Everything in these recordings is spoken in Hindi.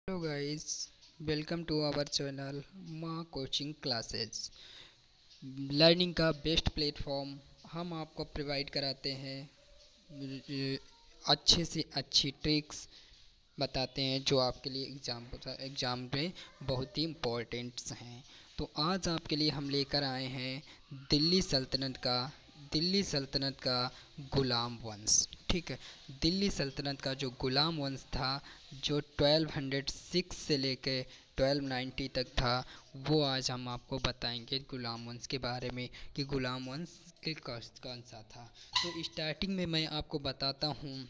Hello guys, welcome to our channel माँ कोचिंग क्लासेस। लर्निंग का बेस्ट प्लेटफॉर्म हम आपको प्रोवाइड कराते हैं। अच्छे से अच्छी ट्रिक्स बताते हैं जो आपके लिए एग्ज़ाम में बहुत ही इम्पोर्टेंट्स हैं। तो आज आपके लिए हम लेकर आए हैं दिल्ली सल्तनत का दिल्ली सल्तनत का गुलाम वंश। ठीक है, दिल्ली सल्तनत का जो गुलाम वंश था, जो 1206 से लेके 1290 तक था, वो आज हम आपको बताएंगे गुलाम वंश के बारे में कि गुलाम वंश के कौन सा था। तो स्टार्टिंग में मैं आपको बताता हूँ।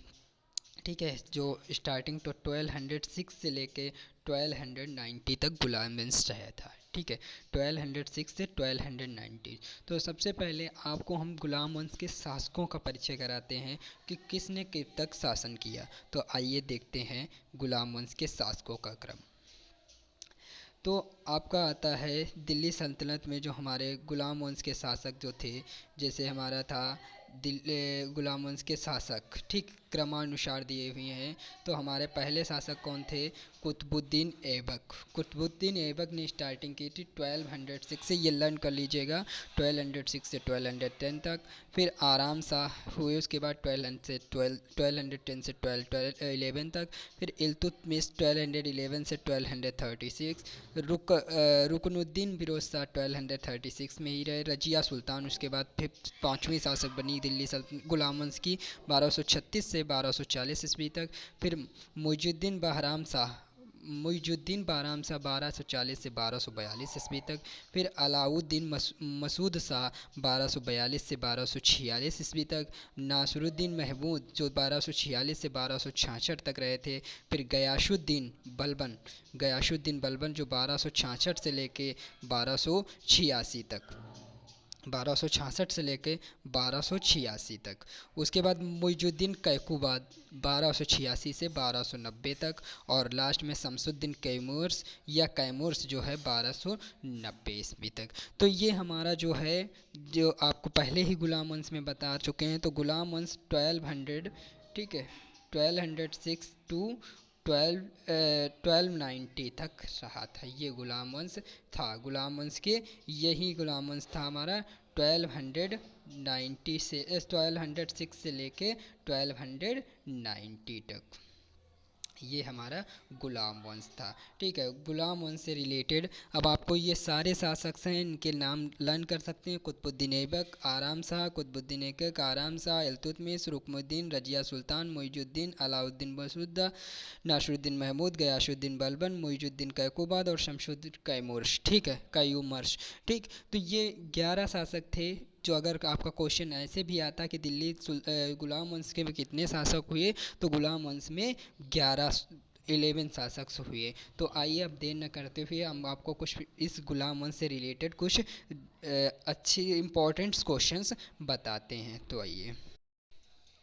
ठीक है, जो स्टार्टिंग तो 1206 से लेके 1290 तक गुलाम वंश रहा था। ठीक है, 1206 से 1290। तो सबसे पहले आपको हम गुलाम वंश के शासकों का परिचय कराते हैं कि किसने कब तक शासन किया। तो आइए देखते हैं गुलाम वंश के शासकों का क्रम। तो आपका आता है दिल्ली सल्तनत में जो हमारे गुलाम वंश के शासक जो थे, जैसे हमारा था गुलाम वंश के शासक, ठीक क्रमानुसार दिए हुए हैं। तो हमारे पहले शासक कौन थे? कुतुबुद्दीन ऐबक। कुतुबुद्दीन ऐबक ने स्टार्टिंग की थी 1206 से, ये लर्न कर लीजिएगा, 1206 से 1210 तक। फिर आराम शाह हुए, उसके बाद 1210 से 1211 तक। फिर इल्तुतमिश 1211 से 1236। रुकनुद्दीन फिरोज शाह 1236 में ही रहे। रजिया सुल्तान उसके बाद फिर पाँचवीं शासक बनी दिल्ली गुलाम वंश की, 1236 से 1240 ईस्वी तक। फिर मुइजुद्दीन बहराम शाह 1240 से 1242 ईस्वी तक। फिर अलाउद्दीन मसूद शाह 1242 से 1246 ईस्वी तक। नासरुद्दीन महमूद जो 1246 से 1266 तक रहे थे। फिर गयासुद्दीन बलबन जो 1266 से लेके 1286 तक, 1266 से लेके 1286 तक। उसके बाद मुइजुद्दीन कैकुबाद 1286 से 1290 तक। और लास्ट में शमसुद्दीन कैमूर्स जो है 1290 ईस्वी तक। तो ये हमारा जो है, जो आपको पहले ही गुलाम वंश में बता चुके हैं। तो गुलाम वंश 1200, ठीक है, 1206 टू 1290 तक रहा था। ये गुलाम वंश था। गुलाम वंश के यही गुलाम वंश था हमारा 1290 से 1206 से लेके 1290 तक। ये हमारा गुलाम वंश था। ठीक है, गुलाम वंश से रिलेटेड अब आपको ये सारे शासक हैं, इनके नाम लर्न कर सकते हैं। कुतुबुद्दीन ऐबक, आराम शाह, इल्तुतमिश, रुकनुद्दीन, रजिया सुल्तान, मुइजुद्दीन, अलाउद्दीन मसूद, नासरुद्दीन महमूद, गयासुद्दीन बलबन, मुइजुद्दीन कैकुबाद और शमसुद्दीन कैमूर्स। ठीक है, कैमूर्स। ठीक, तो ये 11 शासक थे। जो अगर आपका क्वेश्चन ऐसे भी आता कि गुलाम वंश के में कितने शासक हुए, तो गुलाम वंश में 11 शासक हुए। तो आइए अब देर न करते हुए हम आपको कुछ इस गुलाम वंश से रिलेटेड कुछ अच्छे इंपॉर्टेंट क्वेश्चंस बताते हैं। तो आइए,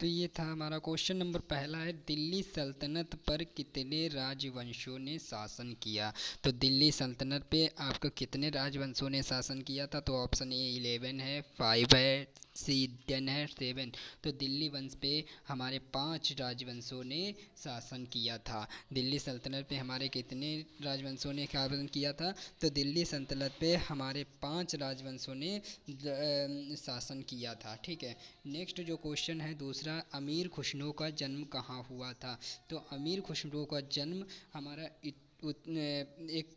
तो ये था हमारा क्वेश्चन नंबर पहला है, दिल्ली सल्तनत पर कितने राजवंशों ने शासन किया। तो दिल्ली सल्तनत पे आपको कितने राजवंशों ने शासन किया था? तो ऑप्शन ए 11 है, 5 है, सी 10 है, 7। तो दिल्ली वंश पे हमारे 5 राजवंशों ने शासन किया था। दिल्ली सल्तनत पे हमारे कितने राजवंशों ने शासन किया था? तो दिल्ली सल्तनत पे हमारे 5 राजवंशों ने शासन किया था। ठीक है, नेक्स्ट जो क्वेश्चन है दूसरा, अमीर खुसरो का जन्म कहाँ हुआ था? तो अमीर खुसरो का जन्म हमारा एक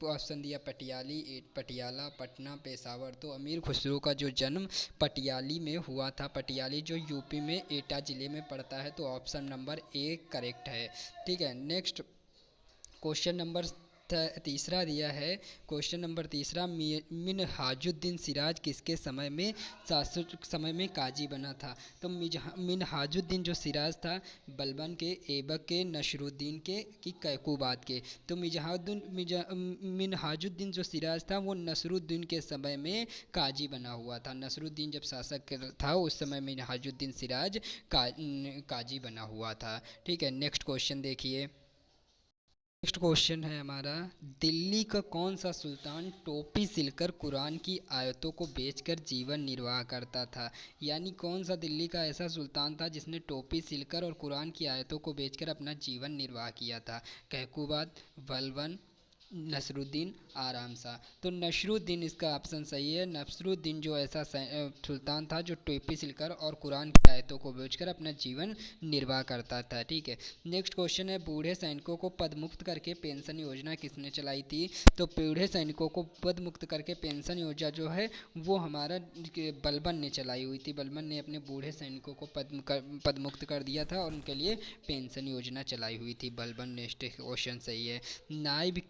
ऑप्शन दिया पटियाला, पटना, पेशावर। तो अमीर खुसरो का जो जन्म पटियाली में हुआ था। पटियाली जो यूपी में एटा ज़िले में पड़ता है। तो ऑप्शन नंबर ए करेक्ट है। ठीक है, नेक्स्ट क्वेश्चन नंबर तीसरा दिया है। क्वेश्चन नंबर तीसरा, मिनहाजुद्दीन सिराज किसके समय में काजी बना था? तो मिनहाजुद्दीन जो सिराज था, बलबन के, ऐबक के, नसरुद्दीन के कि कैकुबाद के? तो मिनहाजुद्दीन जो सिराज था वो नसरुद्दीन के समय में काजी बना हुआ था। नसरुद्दीन जब शासक था उस समय मिनहाजुद्दीन सिराज काजी बना हुआ था। ठीक है, नेक्स्ट क्वेश्चन देखिए। नेक्स्ट क्वेश्चन है हमारा, दिल्ली का कौन सा सुल्तान टोपी सिलकर कुरान की आयतों को बेचकर जीवन निर्वाह करता था? यानी कौन सा दिल्ली का ऐसा सुल्तान था जिसने टोपी सिलकर और कुरान की आयतों को बेचकर अपना जीवन निर्वाह किया था? कहकूबाद, बलबन, नसरुद्दीन, आराम शाह। तो नसरुद्दीन इसका ऑप्शन सही है। नसरुद्दीन जो ऐसा सुल्तान था जो टोपी सिलकर और कुरान की आयतों को बेचकर अपना जीवन निर्वाह करता था। ठीक है। नेक्स्ट क्वेश्चन है, बूढ़े सैनिकों को पदमुक्त करके पेंशन योजना किसने चलाई थी? तो बूढ़े सैनिकों को पदमुक्त करके पेंशन योजना जो है वो हमारा बलबन ने चलाई हुई थी। बलबन ने अपने बूढ़े सैनिकों को पदमुक्त कर दिया था और उनके लिए पेंशन योजना चलाई हुई थी बलबन। नेक्स्ट क्वेश्चन सही है। नाइब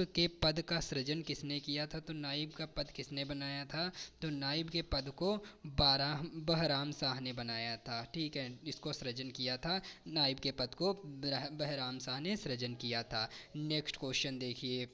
के पद का सृजन किसने किया था? तो नाइब का पद किसने बनाया था? तो नाइब के पद को बहराम शाह ने बनाया था। ठीक है, इसको सृजन किया था, नाइब के पद को बहराम शाह ने सृजन किया था। नेक्स्ट क्वेश्चन देखिए,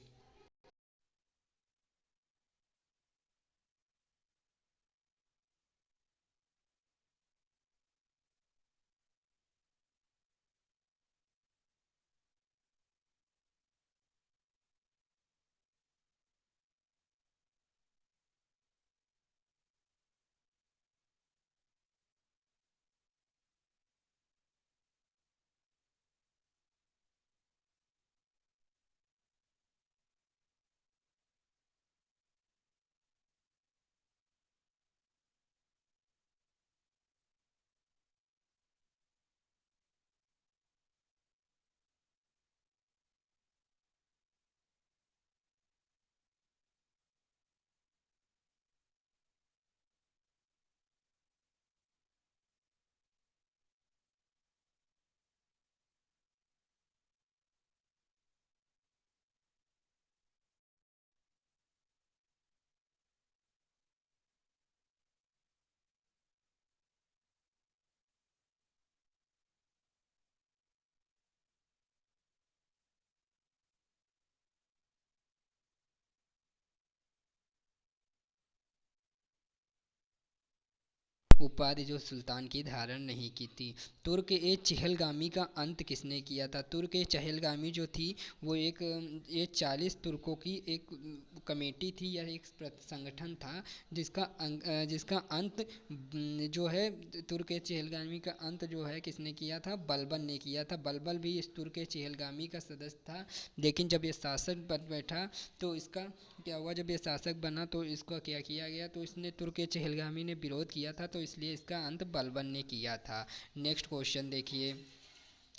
उपाधि जो सुल्तान की धारण नहीं की थी। तुर्क ए चहलगामी का अंत किसने किया था? तुर्क ए चहलगामी जो थी वो ये 40 तुर्कों की एक कमेटी थी या एक संगठन था जिसका अंत जो है, तुर्क ए चहलगामी का अंत जो है किसने किया था? बलबन ने किया था। बलबन भी इस तुर्क ए चहलगामी का सदस्य था, लेकिन जब ये शासक बन बैठा तो इसका क्या हुआ, जब ये शासक बना तो इसको क्या किया गया, तो इसने तुर्क चहलगामी ने विरोध किया था, तो इसलिए इसका अंत बलबन ने किया था। नेक्स्ट क्वेश्चन देखिए,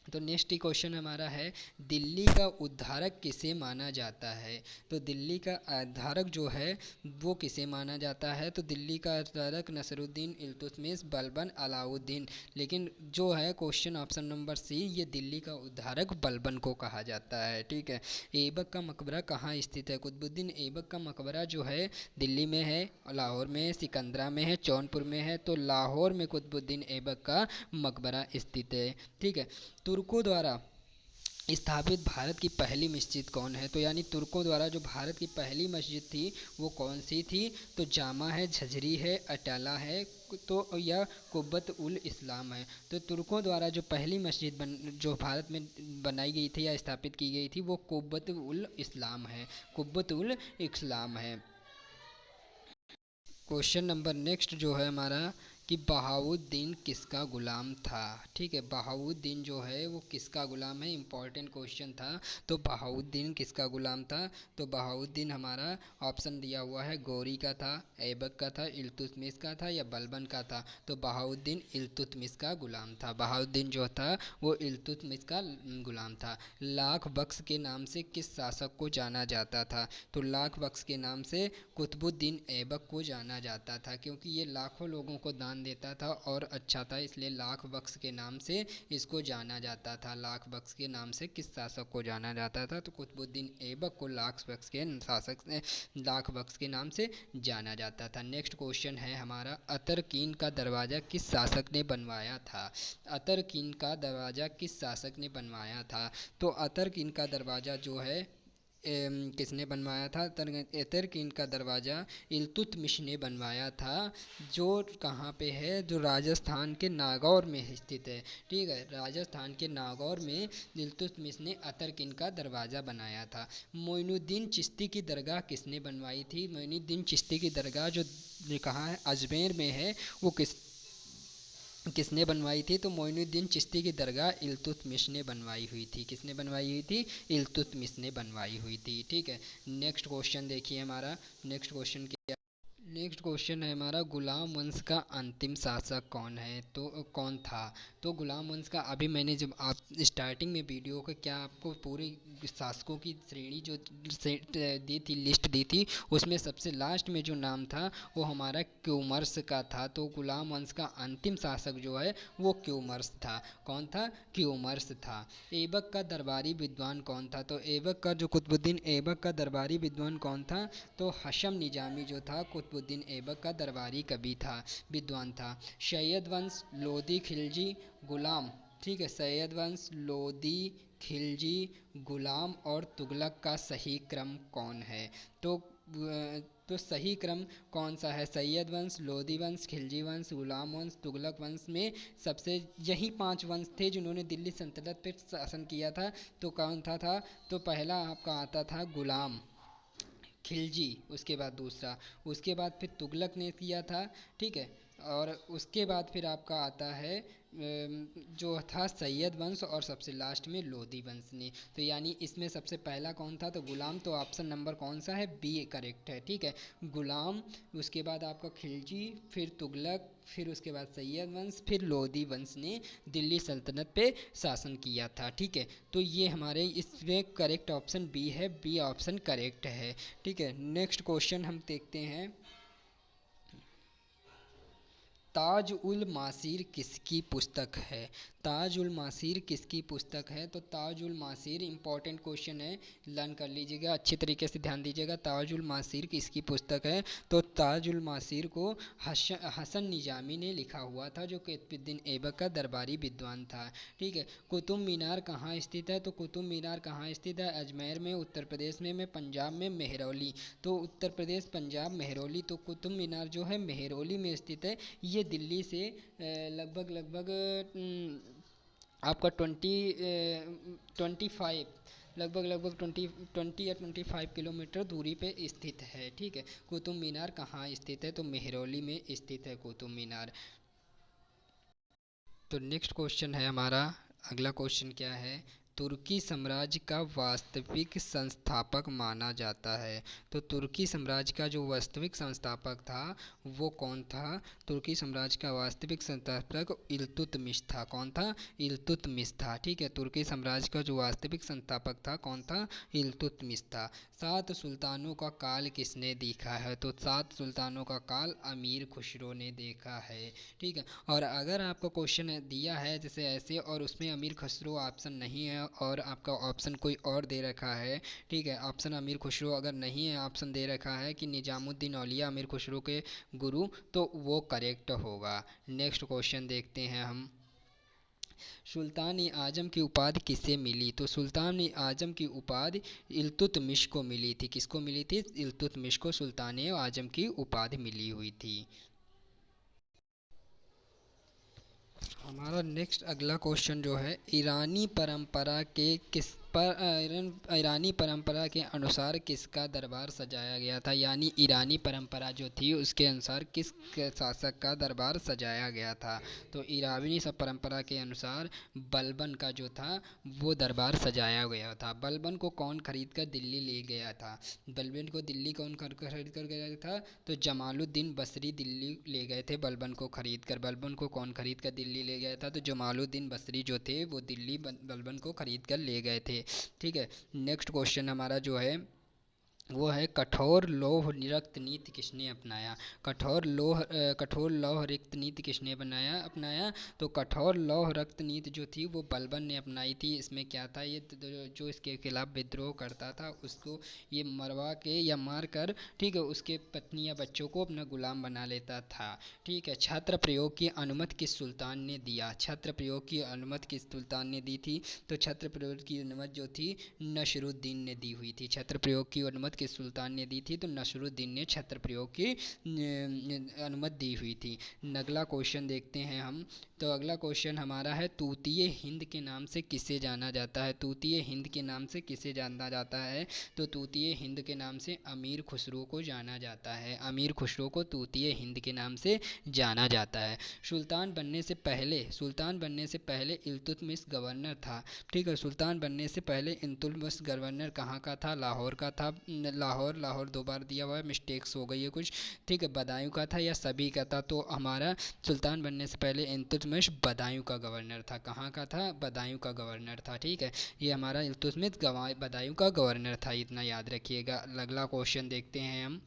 तो नेक्स्ट क्वेश्चन हमारा है, दिल्ली का उद्धारक किसे माना जाता है? तो दिल्ली का उद्धारक जो है वो किसे माना जाता है? तो दिल्ली का उद्धारक नसरुद्दीन, इल्तुतमिश, बलबन, अलाउद्दीन। लेकिन जो है क्वेश्चन ऑप्शन नंबर सी, ये दिल्ली का उद्धारक बलबन को कहा जाता है। ठीक है। ऐबक का मकबरा कहाँ स्थित है? कुतुबुद्दीन ऐबक का मकबरा जो है दिल्ली में है, लाहौर में है, सिकंदरा में है, जौनपुर में है। तो लाहौर में कुतुबुद्दीन ऐबक का मकबरा स्थित है। ठीक है। तुर्कों द्वारा स्थापित भारत की पहली मस्जिद कौन है? तो यानी तुर्कों द्वारा जो भारत की पहली मस्जिद थी वो कौन सी थी? तो जामा है, झजरी है, अटाला है, तो या कुब्बत उल इस्लाम है। तो तुर्कों द्वारा जो पहली मस्जिद जो भारत में बनाई गई थी या स्थापित की गई थी वो कुब्बत उल इस्लाम है, कुब्बत उल इस्लाम है। क्वेश्चन नंबर नेक्स्ट जो है हमारा कि बहाउद्दीन किसका गुलाम था? ठीक है, बहाउद्दीन जो है वो किसका गुलाम है? इंपॉर्टेंट क्वेश्चन था। तो बहाउद्दीन किसका गुलाम था? तो बहाउद्दीन हमारा ऑप्शन दिया हुआ है, गौरी का था, ऐबक का था, इल्तुतमिश का था या बलबन का था? तो बहाउद्दीन इल्तुतमिश का गुलाम था। बहाउद्दीन जो था वो इल्तुतमिश का गुलाम था। लाख बख्श के नाम से किस शासक को जाना जाता था? तो लाख बख्श के नाम से कुतुबुद्दीन ऐबक को जाना जाता था, क्योंकि ये लाखों लोगों को दान देता था और अच्छा था, इसलिए लाख बख्श के नाम से इसको जाना जाता था। लाख बख्श के नाम से किस शासक को जाना जाता था? तो कुतुबुद्दीन ऐबक को लाख बख्श के शासक लाख बख्श के नाम से जाना जाता था। नेक्स्ट क्वेश्चन है हमारा, अतरकीन का दरवाज़ा किस शासक ने बनवाया था? अतरकीन का दरवाज़ा किस शासक ने बनवाया था? तो अतरकीन का दरवाज़ा जो है किसने बनवाया था? तर्किन का दरवाज़ा इल्तुतमिश ने बनवाया था, जो कहाँ पे है? जो राजस्थान के नागौर में स्थित है। ठीक है, राजस्थान के नागौर में इल्तुतमिश ने अतरकिन का दरवाज़ा बनाया था। मोइनुद्दीन चिश्ती की दरगाह किसने बनवाई थी? मोइनुद्दीन चिश्ती की दरगाह जो कहाँ है? अजमेर में है, वो किसने बनवाई थी? तो मोइनुद्दीन चिश्ती की दरगाह इल्तुतमिश ने बनवाई हुई थी। किसने बनवाई हुई थी? इल्तुतमिश ने बनवाई हुई थी। ठीक है, नेक्स्ट क्वेश्चन देखिए हमारा। नेक्स्ट क्वेश्चन क्या? नेक्स्ट क्वेश्चन है हमारा, गुलाम वंश का अंतिम शासक कौन है? तो कौन था? तो गुलाम वंश का, अभी मैंने जब आप स्टार्टिंग में वीडियो के क्या आपको पूरे शासकों की श्रेणी जो दी थी, लिस्ट दी थी, उसमें सबसे लास्ट में जो नाम था वो हमारा क्यूमर्स का था। तो गुलाम वंश का अंतिम शासक जो है वो क्यूमर्स था। कौन था? क्यूमर्स था। ऐबक का दरबारी विद्वान कौन था? तो ऐबक का जो कुतुबुद्दीन ऐबक का दरबारी विद्वान कौन था? तो हशम निजामी जो था कुतुबुद्दीन ऐबक का दरबारी कवि था, विद्वान था। सैयद वंश, लोदी, खिलजी, गुलाम। ठीक है, सैयद वंश, लोदी, खिलजी, गुलाम और तुगलक का सही क्रम कौन है? तो तो सही क्रम कौन सा है? सैयद वंश, लोदी वंश, खिलजी वंश, गुलाम वंश, तुगलक वंश में सबसे यही 5 वंश थे जिन्होंने दिल्ली सल्तनत पर शासन किया था। तो कौन था? तो पहला आपका आता था गुलाम, खिलजी, उसके बाद दूसरा, उसके बाद फिर तुगलक ने किया था। ठीक है, और उसके बाद फिर आपका आता है जो था सैयद वंश, और सबसे लास्ट में लोदी वंश ने। तो यानी इसमें सबसे पहला कौन था? तो गुलाम। तो ऑप्शन नंबर कौन सा है? बी करेक्ट है। ठीक है, गुलाम, उसके बाद आपका खिलजी, फिर तुगलक, फिर उसके बाद सैयद वंश, फिर लोदी वंश ने दिल्ली सल्तनत पे शासन किया था। ठीक है, तो ये हमारे इसमें करेक्ट ऑप्शन बी है, बी ऑप्शन करेक्ट है। ठीक है, नेक्स्ट क्वेश्चन हम देखते हैं। ताज उल मासीर किसकी पुस्तक है? ताज उल मासीर किसकी पुस्तक है? तो ताज उल मासीर, इंपॉर्टेंट क्वेश्चन है, लर्न कर लीजिएगा, अच्छी तरीके से ध्यान दीजिएगा। ताज उल मासीर किसकी पुस्तक है? तो ताज उल मासीर को हसन निजामी ने लिखा हुआ था, जो कुतुबुद्दीन ऐबक का दरबारी विद्वान था। ठीक है, कुतुब मीनार कहाँ स्थित है? तो कुतुब मीनार कहाँ स्थित है? अजमेर में, उत्तर प्रदेश में पंजाब में, मेहरौली। तो उत्तर प्रदेश, पंजाब, मेहरौली। तो कुतुब मीनार जो है मेहरौली में स्थित है। ये दिल्ली से लगभग लगभग आपका 25, लगभग लगभग 20 या 25 किलोमीटर दूरी पे स्थित है। ठीक है, कुतुब मीनार कहाँ स्थित है? तो मेहरौली में स्थित है कुतुब मीनार। तो नेक्स्ट क्वेश्चन है हमारा, अगला क्वेश्चन क्या है? तुर्की साम्राज्य का वास्तविक संस्थापक माना जाता है। तो तुर्की साम्राज्य का जो वास्तविक संस्थापक था वो कौन था? तुर्की साम्राज्य का वास्तविक संस्थापक इल्तुतमिश था। कौन था? इल्तुतमिश था। ठीक है, तुर्की साम्राज्य का जो वास्तविक संस्थापक था कौन था? इल्तुतमिश था। 7 सुल्तानों का काल किसने देखा है? तो 7 सुल्तानों का काल अमीर खुसरो ने देखा है। ठीक है, और अगर आपको क्वेश्चन दिया है जैसे ऐसे और उसमें अमीर खुसरो ऑप्शन नहीं है और आपका ऑप्शन कोई और दे रखा है, ठीक है, ऑप्शन अमीर खुसरो अगर नहीं है, ऑप्शन दे रखा है कि निजामुद्दीन औलिया अमीर खुसरो के गुरु, तो वो करेक्ट होगा। नेक्स्ट क्वेश्चन देखते हैं हम। सुल्तान ए आजम की उपाधि किसे मिली? तो सुल्तान ए आजम की उपाधि इल्तुतमिश को मिली थी। किसको मिली थी? इल्तुतमिश को सुल्तान ए आजम की उपाधि मिली हुई थी। हमारा नेक्स्ट अगला क्वेश्चन जो है, ईरानी परंपरा के किस पर ईरानी परंपरा के अनुसार किसका दरबार सजाया गया था? यानी ईरानी परंपरा जो थी उसके अनुसार किस शासक का दरबार सजाया गया था? तो ईरानी सब परंपरा के अनुसार बलबन का जो था वो दरबार सजाया गया था। बलबन को कौन खरीद कर दिल्ली ले गया था? बलबन को दिल्ली कौन खरीद कर गया था? तो जमालुद्दीन बसरी दिल्ली ले गए थे बलबन को खरीद कर। बलबन को कौन खरीद कर दिल्ली ले गया था? तो जमालुद्दीन बसरी जो थे वो दिल्ली बलबन को खरीद कर ले गए थे। ठीक है, नेक्स्ट क्वेश्चन हमारा जो है, वो है कठोर लौह निरक्त नीति किसने अपनाया। कठोर लौह रिक्त नीति किसने अपनाया। तो कठोर लौह रक्त नीति जो थी वो बलबन ने अपनाई थी। इसमें क्या था, ये जो इसके खिलाफ विद्रोह करता था उसको ये मरवा के या मार कर, ठीक है, उसके पत्नी या बच्चों को अपना गुलाम बना लेता था। ठीक है। छत्र प्रयोग की अनुमति किस सुल्तान ने दिया। छत्र प्रयोग की अनुमति किस सुल्तान ने दी थी। तो छत्र प्रयोग की अनुमति जो थी नसरुद्दीन ने दी हुई थी। छत्र प्रयोग की अनुमति किस सुल्तान ने दी थी। तो नसरुद्दीन ने छत्र प्रयोग की अनुमति दी हुई थी। अगला क्वेश्चन देखते हैं हम। तो अगला क्वेश्चन हमारा है तूतीय हिंद के नाम से किसे जाना जाता है। तूतीय हिंद के नाम से किसे जाना जाता है। तो तूतीय हिंद के नाम से अमीर खुसरो को जाना जाता है। अमीर खुसरो को तूतीय हिंद के नाम से जाना जाता है। सुल्तान बनने से पहले इल्तुतमिश गवर्नर था। ठीक है। सुल्तान बनने से पहले इल्तुतमिश गवर्नर कहाँ का था। लाहौर का था। लाहौर दो बार दिया हुआ है, मिस्टेक्स हो गई है कुछ। ठीक है। बदायूं का था या सभी का था। तो हमारा सुल्तान बनने से पहले इल्तुतमिश बदायूं का गवर्नर था। कहाँ का था। बदायूं का गवर्नर था। ठीक है। ये हमारा इल्तुतमिश बदायूं का गवर्नर था, इतना याद रखिएगा। अगला क्वेश्चन देखते हैं हम।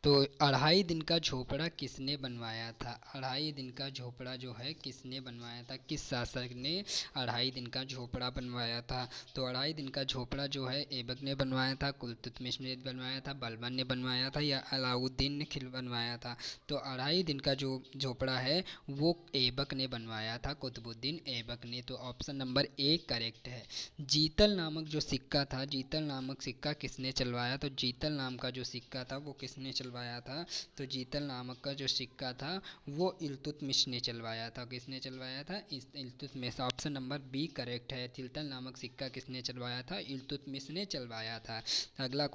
तो 2.5 दिन का झोपड़ा किसने बनवाया था। 2.5 दिन का झोपड़ा जो है किसने बनवाया था, किस शासक ने 2.5 दिन का झोपड़ा बनवाया था। तो 2.5 दिन का झोपड़ा जो है ऐबक ने बनवाया था, कुतुबमिश ने बनवाया था, बलबन ने बनवाया था या अलाउद्दीन ने बनवाया था। तो 2.5 दिन का जो झोपड़ा है वो ऐबक ने बनवाया था, कुतुबुद्दीन ऐबक ने। तो ऑप्शन नंबर ए करेक्ट है। जीतल नामक जो सिक्का था, जीतल नामक सिक्का किसने चलवाया। तो जीतल नाम का जो सिक्का था वो किसने चलवाया था। तो जीतल नामक का जो सिक्का था वो इल्तुतमिश ने चलवाया था। किसने चलवाया था। Iltutmish. Option number B correct है। जीतल नामक सिक्का किसने चलवाया था। इल्तुतमिश ने चलवाया था। अगला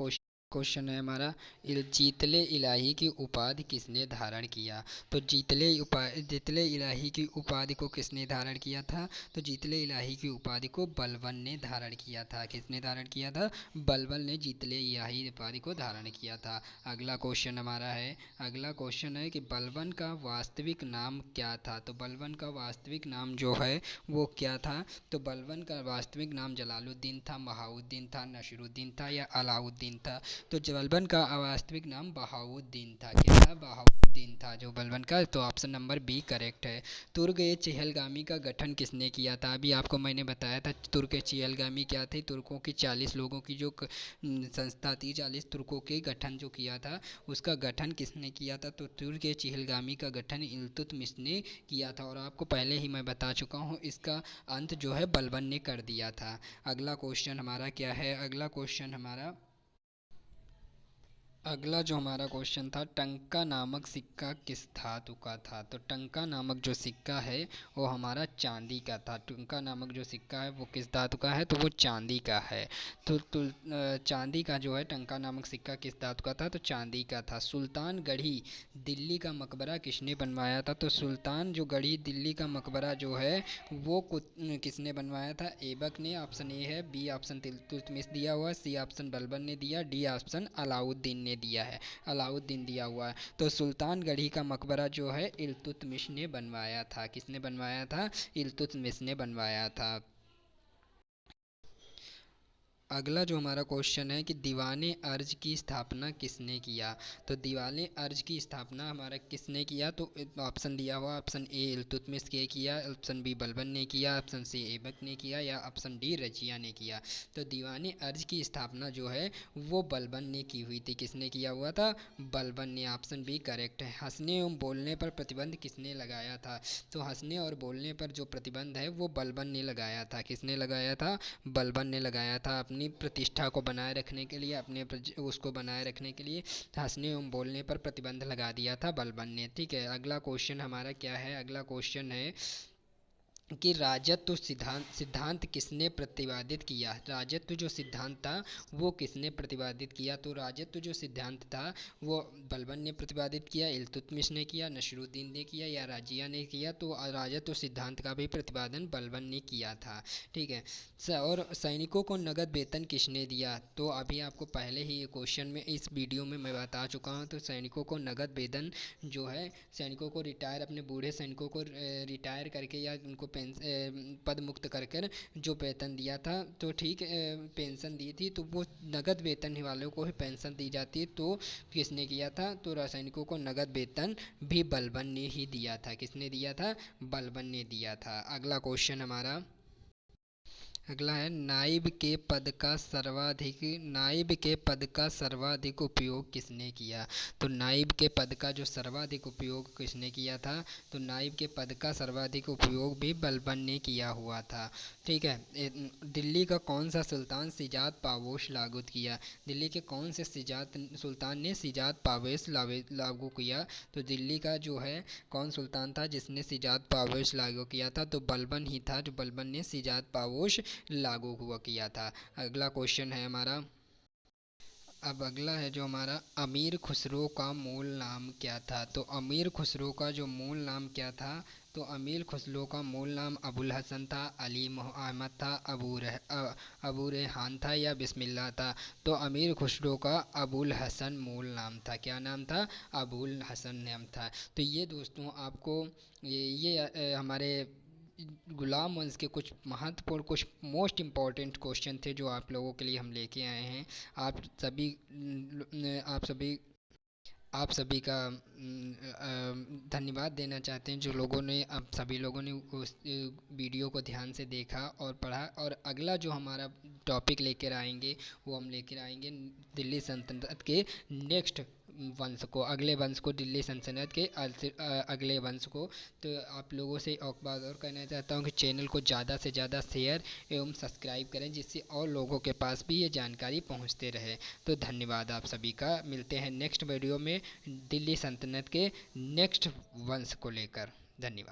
क्वेश्चन है हमारा, जीतले इलाही की उपाधि किसने धारण किया। तो जीतले इलाही की उपाधि को किसने धारण किया था। तो जीतले इलाही की उपाधि को बलबन ने धारण किया था। किसने धारण किया था। बलबन ने जीतले इलाही उपाधि को धारण किया था। अगला क्वेश्चन हमारा है। अगला क्वेश्चन है कि बलबन का वास्तविक नाम क्या था। तो बलबन का वास्तविक नाम जो है वो क्या था। तो बलबन का वास्तविक नाम जलालुद्दीन था, बहाउद्दीन था, नसीरुद्दीन था या अलाउद्दीन था। तो बलबन का वास्तविक नाम बहाउद्दीन था। क्या था। बहाउद्दीन था जो बलबन का। तो ऑप्शन नंबर बी करेक्ट है। तुर्क ए चहलगामी का गठन किसने किया था। अभी आपको मैंने बताया था तुर्क ए चहलगामी क्या थी। तुर्कों की 40 लोगों की जो संस्था थी, 40 तुर्कों के गठन जो किया था उसका गठन किसने किया था। तो तुर्क ए चहलगामी का गठन इल्तुतमिश ने किया था। और आपको पहले ही मैं बता चुका हूँ इसका अंत जो है बलबन ने कर दिया था। अगला क्वेश्चन हमारा क्या है। अगला जो हमारा क्वेश्चन था, टंका नामक सिक्का किस धातु का था। तो टंका नामक जो सिक्का है वो हमारा चांदी का था। टंका नामक जो सिक्का है वो किस धातु का है। तो वो चांदी का है। तो चांदी का जो है टंका नामक सिक्का किस धातु का था। तो चांदी का था। सुल्तान गढ़ी दिल्ली का मकबरा किसने बनवाया था। तो सुल्तान जो गढ़ी दिल्ली का मकबरा जो है वो किसने बनवाया था। ऐबक ने। ऑप्शन ए है। बी ऑप्शन इल्तुतमिश दिया हुआ, सी ऑप्शन बलबन ने दिया, डी ऑप्शन अलाउद्दीन ने दिया है। अलाउद्दीन दिया हुआ है। तो सुल्तान गढ़ी का मकबरा जो है इल्तुतमिश ने बनवाया था। किसने बनवाया था। इल्तुतमिश ने बनवाया था। अगला जो हमारा क्वेश्चन है कि दीवाने अर्ज की स्थापना किसने किया। तो दीवाने अर्ज की स्थापना हमारा किसने किया। तो ऑप्शन दिया हुआ, ऑप्शन ए इल्तुतमिश ने किया, ऑप्शन बी बलबन ने किया, ऑप्शन सी ऐबक ने किया या ऑप्शन डी रजिया ने किया। तो दीवाने अर्ज की स्थापना जो है वो बलबन ने की हुई थी। किसने किया हुआ था। बलबन ने। ऑप्शन बी करेक्ट है। हंसने एवं बोलने पर प्रतिबंध किसने लगाया था। तो हंसने और बोलने पर जो प्रतिबंध है वो बलबन ने लगाया था। किसने लगाया था। बलबन ने लगाया था। अपनी प्रतिष्ठा को बनाए रखने के लिए, अपने उसको बनाए रखने के लिए हंसने एवं बोलने पर प्रतिबंध लगा दिया था बलबन ने। ठीक है। अगला क्वेश्चन हमारा क्या है। अगला क्वेश्चन है कि राजत्व सिद्धांत किसने प्रतिपादित किया। राजत्व जो सिद्धांत था वो किसने प्रतिपादित किया। तो राजत्व जो सिद्धांत था वो बलबन ने प्रतिपादित किया, इल्तुतमिश ने किया, नसरुद्दीन ने किया या राजिया ने किया। तो राजत्व सिद्धांत का भी प्रतिपादन बलबन ने किया था। ठीक है। और सैनिकों को नगद वेतन किसने दिया। तो अभी आपको पहले ही ये क्वेश्चन में इस वीडियो में मैं बता चुका हूँ। तो सैनिकों को नगद वेतन जो है, सैनिकों को रिटायर, अपने बूढ़े सैनिकों को रिटायर करके या उनको पद मुक्त कर कर जो वेतन दिया था, तो ठीक पेंशन दी थी, तो वो नगद वेतन वालों को ही पेंशन दी जाती है। तो किसने किया था? तो रासायनिकों को नगद वेतन भी बलबन ने ही दिया था। किसने दिया था? बलबन ने दिया था। अगला क्वेश्चन हमारा, अगला है नाइब के पद का सर्वाधिक उपयोग किसने किया? तो नाइब के पद का जो सर्वाधिक उपयोग किसने किया था? तो नाइब के पद का सर्वाधिक उपयोग भी बलबन ने किया हुआ था। ठीक है। दिल्ली का कौन सा सुल्तान सिजात पावोश लागू किया? दिल्ली के कौन से सुल्तान ने सिजात पावेश लागू किया? तो दिल्ली का जो है कौन सुल्तान था जिसने सिजात पावेश लागू किया था? तो बलबन ही था, जो बलबन ने सिजात पावोश लागू हुआ किया था। अगला क्वेश्चन है हमारा, अब अगला है जो हमारा, अमीर खुसरो का मूल नाम क्या था? तो अमीर खुसरो का जो मूल नाम क्या था? तो अमीर खुसरो का मूल नाम अबुल हसन था, अली अहमद था, अबू रेहान था, या बिस्मिल्लाह था? तो अमीर खुसरो का अबुल हसन मूल नाम था। क्या नाम था? अबुल हसन नाम था। तो ये दोस्तों आपको हमारे गुलाम वंश के कुछ महत्वपूर्ण, कुछ मोस्ट इम्पॉर्टेंट क्वेश्चन थे जो आप लोगों के लिए हम लेके आए हैं। आप सभी आप सभी आप सभी का धन्यवाद देना चाहते हैं, जो लोगों ने, आप सभी लोगों ने उस वीडियो को ध्यान से देखा और पढ़ा। और अगला जो हमारा टॉपिक लेकर आएंगे, वो हम लेकर आएंगे दिल्ली सल्तनत के नेक्स्ट वंश को, अगले वंश को, दिल्ली सल्तनत के अगले वंश को। तो आप लोगों से एक बात और कहना चाहता हूँ कि चैनल को ज़्यादा से ज़्यादा शेयर एवं सब्सक्राइब करें, जिससे और लोगों के पास भी ये जानकारी पहुँचते रहे। तो धन्यवाद आप सभी का। मिलते हैं नेक्स्ट वीडियो में दिल्ली सल्तनत के नेक्स्ट वंश को लेकर। धन्यवाद।